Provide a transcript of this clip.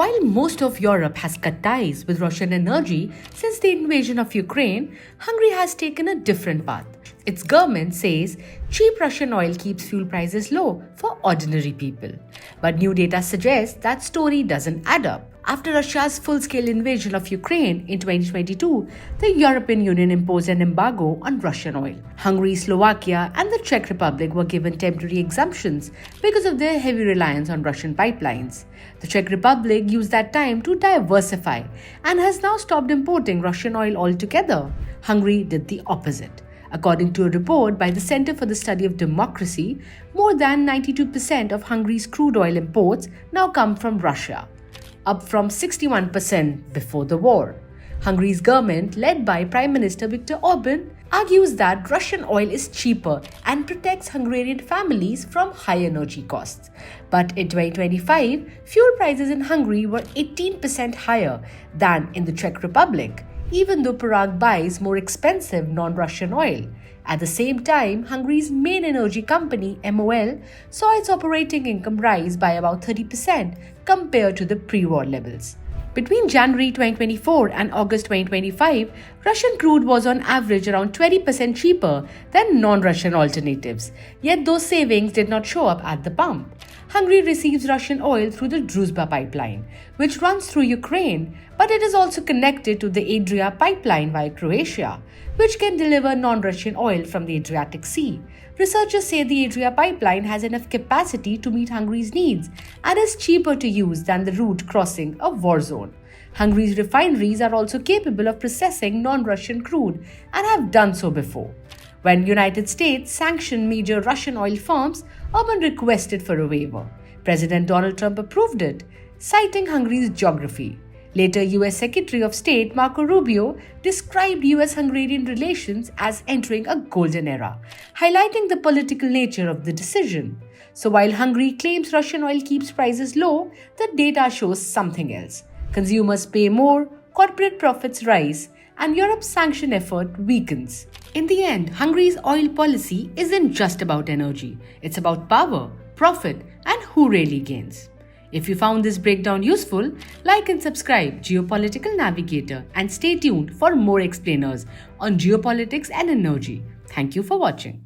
While most of Europe has cut ties with Russian energy since the invasion of Ukraine, Hungary has taken a different path. Its government says cheap Russian oil keeps fuel prices low for ordinary people. But new data suggests that story doesn't add up. After Russia's full-scale invasion of Ukraine in 2022, the European Union imposed an embargo on Russian oil. Hungary, Slovakia, and the Czech Republic were given temporary exemptions because of their heavy reliance on Russian pipelines. The Czech Republic used that time to diversify and has now stopped importing Russian oil altogether. Hungary did the opposite. According to a report by the Center for the Study of Democracy, more than 92% of Hungary's crude oil imports now come from Russia, up from 61% before the war. Hungary's government, led by Prime Minister Viktor Orban, argues that Russian oil is cheaper and protects Hungarian families from high energy costs. But in 2025, fuel prices in Hungary were 18% higher than in the Czech Republic, even though Prague buys more expensive non-Russian oil. At the same time, Hungary's main energy company, MOL, saw its operating income rise by about 30% compared to the pre-war levels. Between January 2024 and August 2025, Russian crude was on average around 20% cheaper than non-Russian alternatives, yet those savings did not show up at the pump. Hungary receives Russian oil through the Druzhba pipeline, which runs through Ukraine, but it is also connected to the Adria pipeline via Croatia, which can deliver non-Russian oil from the Adriatic Sea. Researchers say the Adria pipeline has enough capacity to meet Hungary's needs and is cheaper to use than the route crossing a war zone. Hungary's refineries are also capable of processing non-Russian crude and have done so before. When United States sanctioned major Russian oil firms, Orban requested for a waiver. President Donald Trump approved it, citing Hungary's geography. Later, US Secretary of State Marco Rubio described US-Hungarian relations as entering a golden era, highlighting the political nature of the decision. So while Hungary claims Russian oil keeps prices low, the data shows something else. Consumers pay more, corporate profits rise, and Europe's sanction effort weakens. In the end, Hungary's oil policy isn't just about energy. It's about power, profit, and who really gains. If you found this breakdown useful, like and subscribe Geopolitical Navigator and stay tuned for more explainers on geopolitics and energy. Thank you for watching.